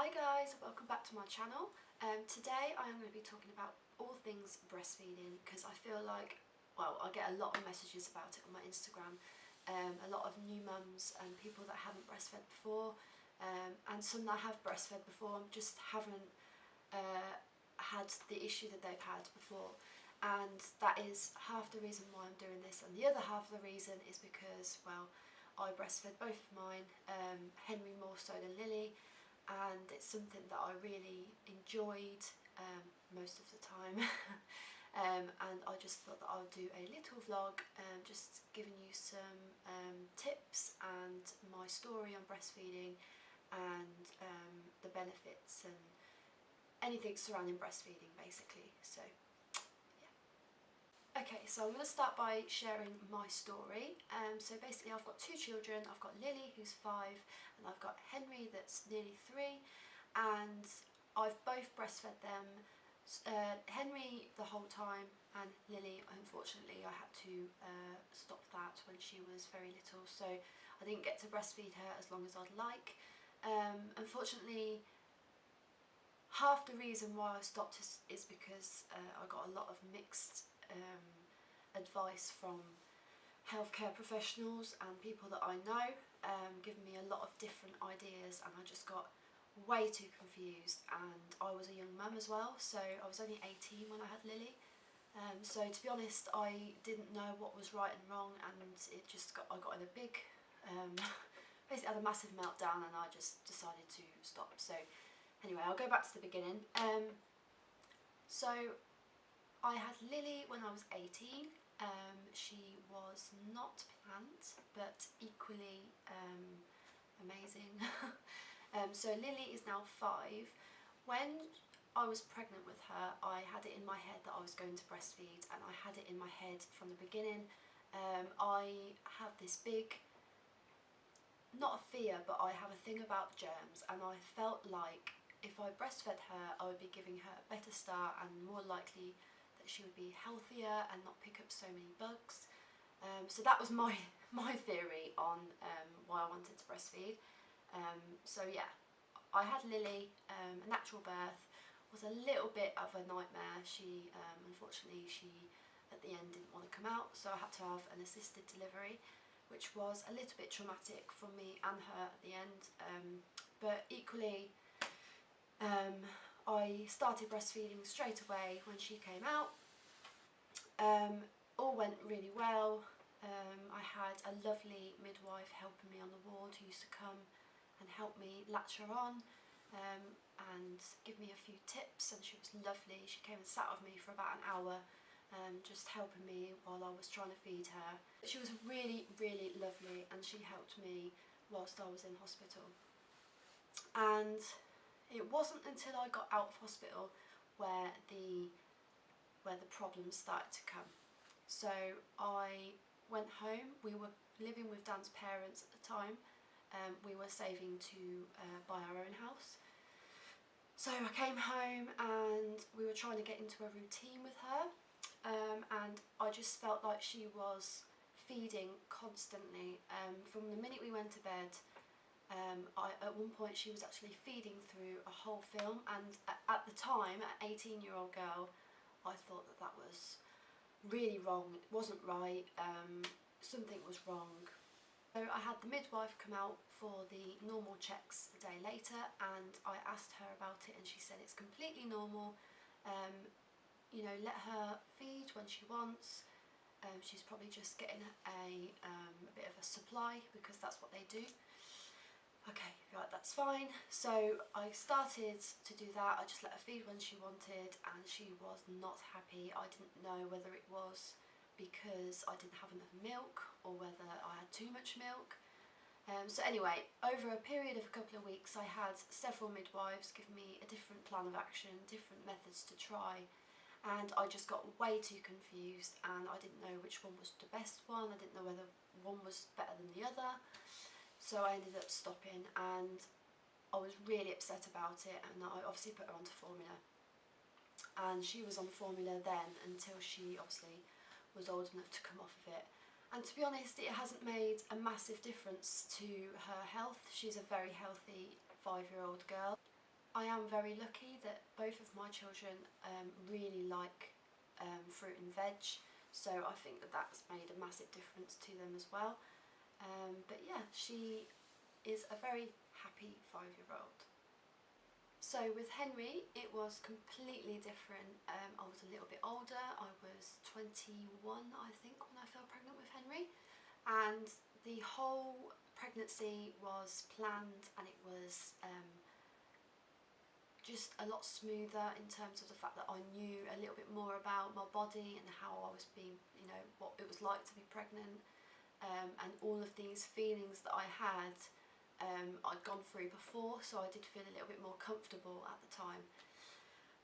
Hi guys, welcome back to my channel. Today I am going to be talking about all things breastfeeding because I feel like, well, I get a lot of messages about it on my Instagram. A lot of new mums and people that haven't breastfed before, and some that have breastfed before and just haven't had the issue that they've had before. And that is half the reason why I'm doing this, and the other half of the reason is because, well, I breastfed both of mine, Henry more so than Lily, and it's something that I really enjoyed most of the time. And I just thought that I would do a little vlog just giving you some tips and my story on breastfeeding and the benefits and anything surrounding breastfeeding basically. So okay, so I'm going to start by sharing my story. So basically I've got two children. I've got Lily, who's 5, and I've got Henry, that's nearly 3, and I've both breastfed them, Henry the whole time, and Lily, unfortunately, I had to stop that when she was very little, so I didn't get to breastfeed her as long as I'd like. Unfortunately, half the reason why I stopped is because I got a lot of mixed advice from healthcare professionals and people that I know, giving me a lot of different ideas, and I just got way too confused. And I was a young mum as well, so I was only 18 when I had Lily, so to be honest I didn't know what was right and wrong, and it just I got in a big basically had a massive meltdown, and I just decided to stop. So anyway, I'll go back to the beginning. So I had Lily when I was 18. She was not planned, but equally amazing. So Lily is now 5. When I was pregnant with her, I had it in my head that I was going to breastfeed, and I had it in my head from the beginning. I have this big, not a fear, but I have a thing about germs, and I felt like if I breastfed her, I would be giving her a better start and more likely that she would be healthier and not pick up so many bugs. So that was my theory on why I wanted to breastfeed. So yeah, I had Lily. A natural birth was a little bit of a nightmare. She unfortunately at the end didn't want to come out, so I had to have an assisted delivery, which was a little bit traumatic for me and her at the end, but equally I started breastfeeding straight away when she came out. All went really well. I had a lovely midwife helping me on the ward who used to come and help me latch her on and give me a few tips, and she was lovely. She came and sat with me for about an hour, just helping me while I was trying to feed her. She was really, really lovely, and she helped me whilst I was in hospital. And it wasn't until I got out of hospital where the problems started to come. So I went home. We were living with Dan's parents at the time. We were saving to buy our own house. So I came home and we were trying to get into a routine with her, and I just felt like she was feeding constantly. From the minute we went to bed, at one point she was actually feeding through a whole film, and at the time, an 18-year-old girl, I thought that that was really wrong. It wasn't right. Something was wrong. So I had the midwife come out for the normal checks the day later, and I asked her about it, and she said it's completely normal. You know, let her feed when she wants. She's probably just getting a bit of a supply because that's what they do. Okay, right, that's fine. So I started to do that. I just let her feed when she wanted, and she was not happy. I didn't know whether it was because I didn't have enough milk or whether I had too much milk. So anyway, over a period of a couple of weeks, I had several midwives give me a different plan of action, different methods to try, and I just got way too confused, and I didn't know which one was the best one. I didn't know whether one was better than the other. So I ended up stopping, and I was really upset about it, and I obviously put her onto formula. And she was on formula then until she obviously was old enough to come off of it. And to be honest, it hasn't made a massive difference to her health. She's a very healthy 5-year-old girl. I am very lucky that both of my children really like fruit and veg, so I think that that's made a massive difference to them as well. But yeah, she is a very happy 5-year-old. So with Henry, it was completely different. I was a little bit older. I was 21, I think, when I fell pregnant with Henry, and the whole pregnancy was planned, and it was just a lot smoother in terms of the fact that I knew a little bit more about my body and how I was being, you know, what it was like to be pregnant, and all of these feelings that I had, I'd gone through before, so I did feel a little bit more comfortable at the time.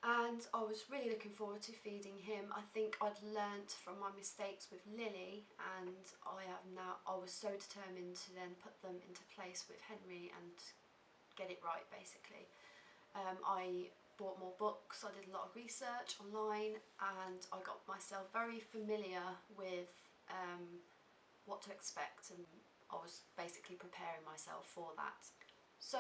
And I was really looking forward to feeding him. I think I'd learnt from my mistakes with Lily, and I was so determined to then put them into place with Henry and get it right, basically. I bought more books, I did a lot of research online, and I got myself very familiar with what to expect, and I was basically preparing myself for that. So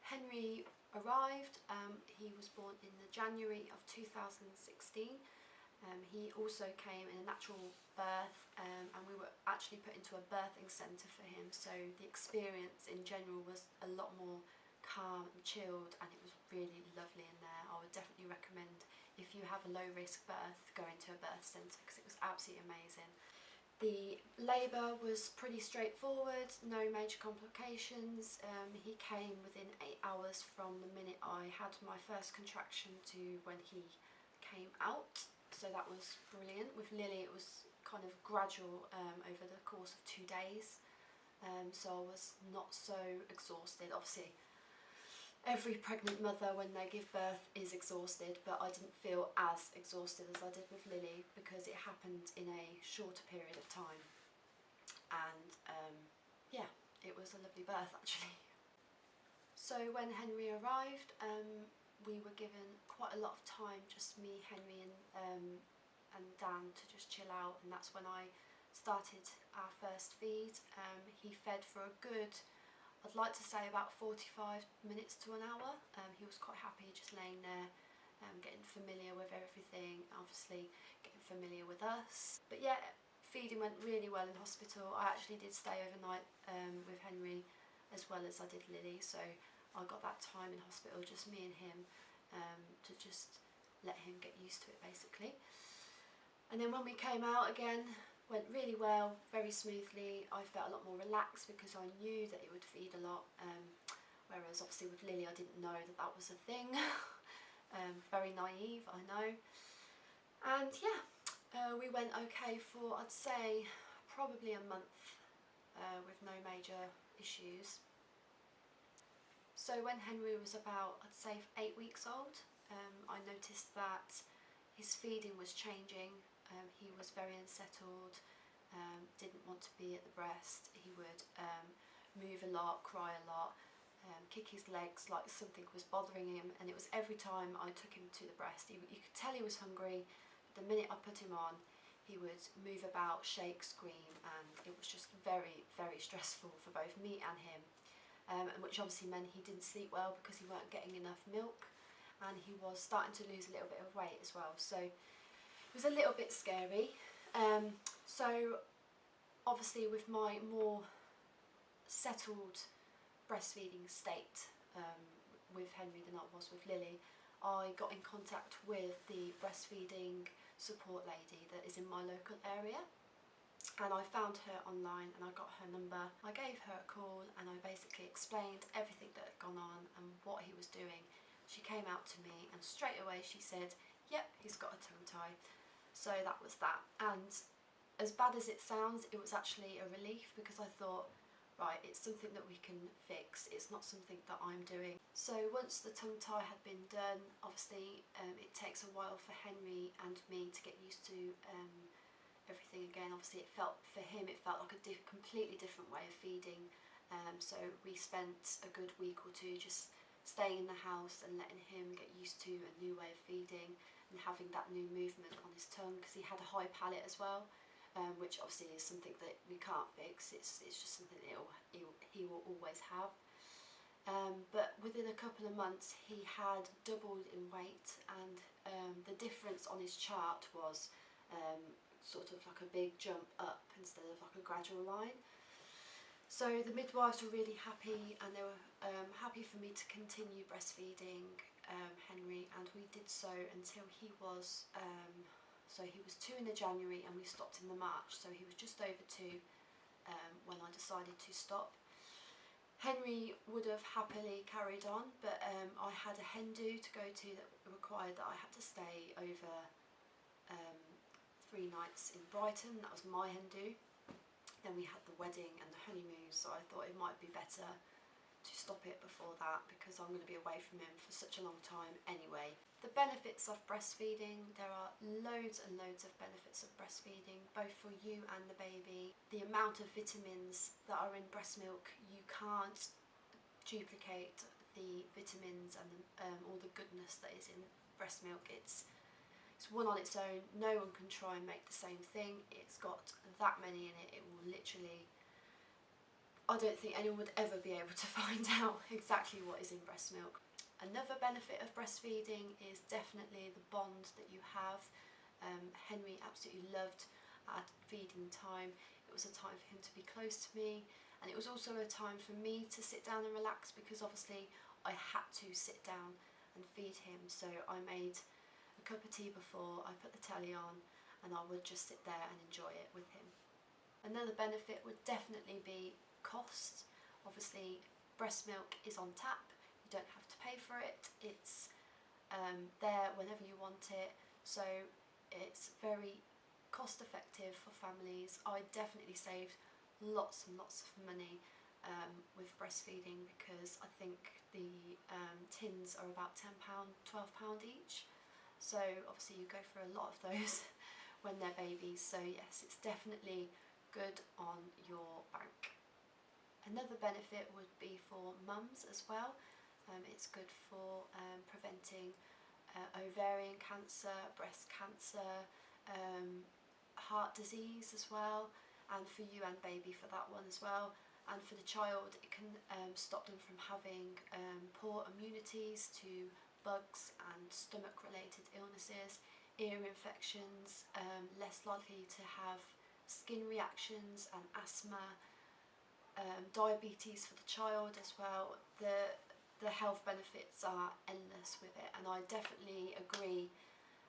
Henry arrived. He was born in the January of 2016. He also came in a natural birth, and we were actually put into a birthing centre for him, so the experience in general was a lot more calm and chilled, and it was really lovely in there. I would definitely recommend, if you have a low risk birth, going to a birth centre, because it was absolutely amazing. The labour was pretty straightforward, no major complications. He came within 8 hours from the minute I had my first contraction to when he came out, so that was brilliant. With Lily it was kind of gradual over the course of 2 days, so I was not so exhausted. Obviously every pregnant mother when they give birth is exhausted, but I didn't feel as exhausted as I did with Lily because it happened in a shorter period of time. And yeah, it was a lovely birth actually. So when Henry arrived, we were given quite a lot of time, just me, Henry and Dan, to just chill out, and that's when I started our first feed. He fed for a good, I'd like to say, about 45 minutes to an hour. He was quite happy just laying there, getting familiar with everything, obviously getting familiar with us. But yeah, feeding went really well in hospital. I actually did stay overnight with Henry as well as I did Lily, so I got that time in hospital, just me and him, to just let him get used to it basically. And then when we came out again, went really well, very smoothly. I felt a lot more relaxed because I knew that it would feed a lot, whereas obviously with Lily I didn't know that that was a thing. Very naive, I know. And yeah, we went okay for, I'd say, probably a month with no major issues. So when Henry was about, I'd say, 8 weeks old, I noticed that his feeding was changing. He was very unsettled, didn't want to be at the breast. He would move a lot, cry a lot, kick his legs like something was bothering him, and it was every time I took him to the breast. You could tell he was hungry, but the minute I put him on, he would move about, shake, scream, and it was just very, very stressful for both me and him, which obviously meant he didn't sleep well because he weren't getting enough milk, and he was starting to lose a little bit of weight as well. So it was a little bit scary. So obviously with my more settled breastfeeding state with Henry than I was with Lily, I got in contact with the breastfeeding support lady that is in my local area, and I found her online and I got her number. I gave her a call and I basically explained everything that had gone on and what he was doing. She came out to me and straight away she said, yep, he's got a tongue tie. So that was that. And as bad as it sounds, it was actually a relief, because I thought, right, it's something that we can fix, it's not something that I'm doing. So once the tongue tie had been done, obviously it takes a while for Henry and me to get used to everything again. Obviously for him it felt like a completely different way of feeding, so we spent a good week or two just staying in the house and letting him get used to a new way of feeding and having that new movement on his tongue, because he had a high palate as well, which obviously is something that we can't fix. It's just something that he will always have. But within a couple of months he had doubled in weight, and the difference on his chart was sort of like a big jump up instead of like a gradual line. So the midwives were really happy, and they were happy for me to continue breastfeeding Henry, and we did so until he was he was 2 in the January and we stopped in the March, so he was just over 2 when I decided to stop. Henry would have happily carried on, but I had a hen do to go to that required that I had to stay over 3 nights in Brighton. That was my hen do. Then we had the wedding and the honeymoon, so I thought it might be better to stop it before that because I'm going to be away from him for such a long time anyway. The benefits of breastfeeding: there are loads and loads of benefits of breastfeeding, both for you and the baby. The amount of vitamins that are in breast milk, you can't duplicate the vitamins and all the goodness that is in breast milk. It's one on its own. No one can try and make the same thing. It's got that many in it. It will literally, I don't think anyone would ever be able to find out exactly what is in breast milk. Another benefit of breastfeeding is definitely the bond that you have. Henry absolutely loved at feeding time. It was a time for him to be close to me, and it was also a time for me to sit down and relax, because obviously I had to sit down and feed him. So I made a cup of tea before, I put the telly on, and I would just sit there and enjoy it with him. Another benefit would definitely be cost. Obviously breast milk is on tap, you don't have to pay for it, it's there whenever you want it, so it's very cost effective for families. I definitely saved lots and lots of money with breastfeeding, because I think the tins are about £10, £12 each. So obviously you go for a lot of those when they're babies, so yes, it's definitely good on your bank. Another benefit would be for mums as well. It's good for preventing ovarian cancer, breast cancer, heart disease as well, and for you and baby for that one as well. And for the child, it can stop them from having poor immunities to bugs and stomach related illnesses, ear infections, less likely to have skin reactions and asthma, diabetes for the child as well. The health benefits are endless with it, and I definitely agree.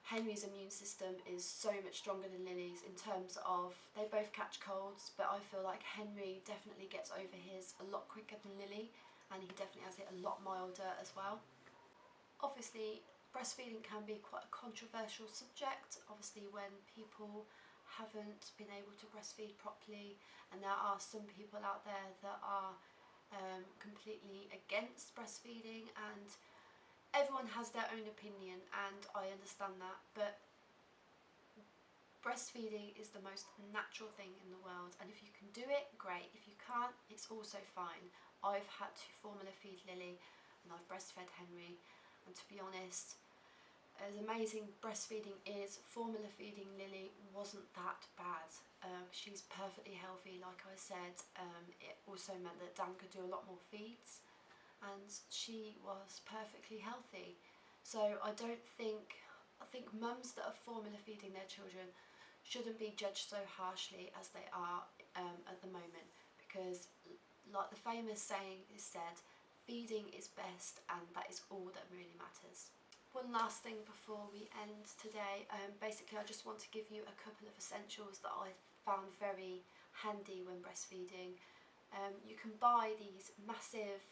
Henry's immune system is so much stronger than Lily's in terms of, they both catch colds, but I feel like Henry definitely gets over his a lot quicker than Lily, and he definitely has it a lot milder as well. Obviously breastfeeding can be quite a controversial subject, obviously when people haven't been able to breastfeed properly, and there are some people out there that are completely against breastfeeding, and everyone has their own opinion, and I understand that, but breastfeeding is the most natural thing in the world, and if you can do it, great. If you can't, it's also fine. I've had to formula feed Lily and I've breastfed Henry, and to be honest, as amazing breastfeeding is, formula feeding Lily wasn't that bad. She's perfectly healthy, like I said. It also meant that Dan could do a lot more feeds, and she was perfectly healthy. So I think mums that are formula feeding their children shouldn't be judged so harshly as they are at the moment, because like the famous saying is said, feeding is best, and that is all that really matters. One last thing before we end today, basically I just want to give you a couple of essentials that I found very handy when breastfeeding. You can buy these massive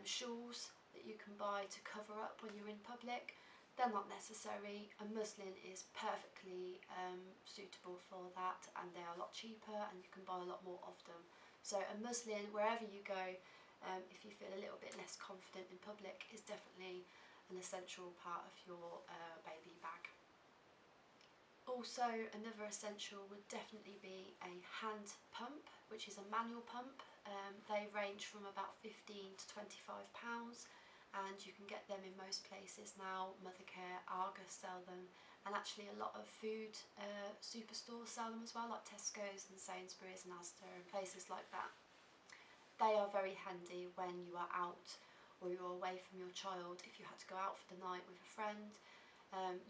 shawls that you can buy to cover up when you're in public. They're not necessary. A muslin is perfectly suitable for that, and they are a lot cheaper and you can buy a lot more of them. So a muslin, wherever you go, if you feel a little bit less confident in public, is definitely an essential part of your baby bag. Also, another essential would definitely be a hand pump, which is a manual pump. They range from about £15 to £25, and you can get them in most places now. Mothercare, Argos sell them, and actually a lot of food superstores sell them as well, like Tesco's and Sainsbury's and Asda and places like that. they are very handy when you are out or you're away from your child. If you had to go out for the night with a friend,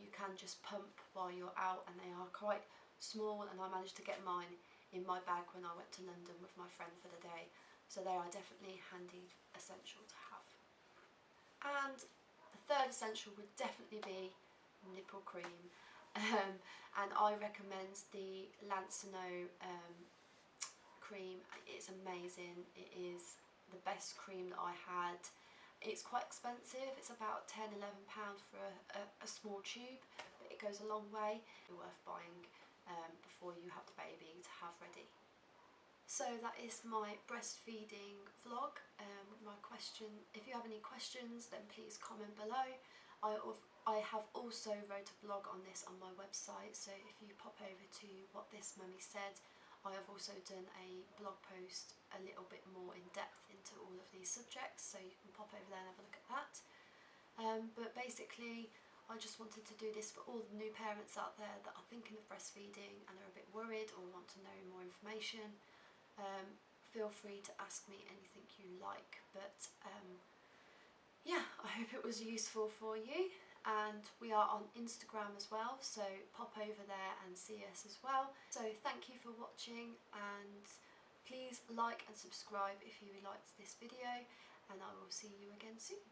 you can just pump while you're out, and they are quite small, and I managed to get mine in my bag when I went to London with my friend for the day, so they are definitely handy essential to have. And the third essential would definitely be nipple cream, and I recommend the Lancino cream. It's amazing. It is the best cream that I had. It's quite expensive, it's about £10–11 for a small tube, but it goes a long way. It's worth buying before you have the baby to have ready. So that is my breastfeeding vlog. My question, if you have any questions, then please comment below. I have also wrote a blog on this on my website, so if you pop over to WhatThisMummySaid, I have also done a blog post a little bit more in depth into all of these subjects, so you can pop over there and have a look at that. But basically, I just wanted to do this for all the new parents out there that are thinking of breastfeeding and are a bit worried or want to know more information. Feel free to ask me anything you like, but yeah, I hope it was useful for you. And we are on Instagram as well, so pop over there and see us as well. So thank you for watching, and please like and subscribe if you liked this video, and I will see you again soon.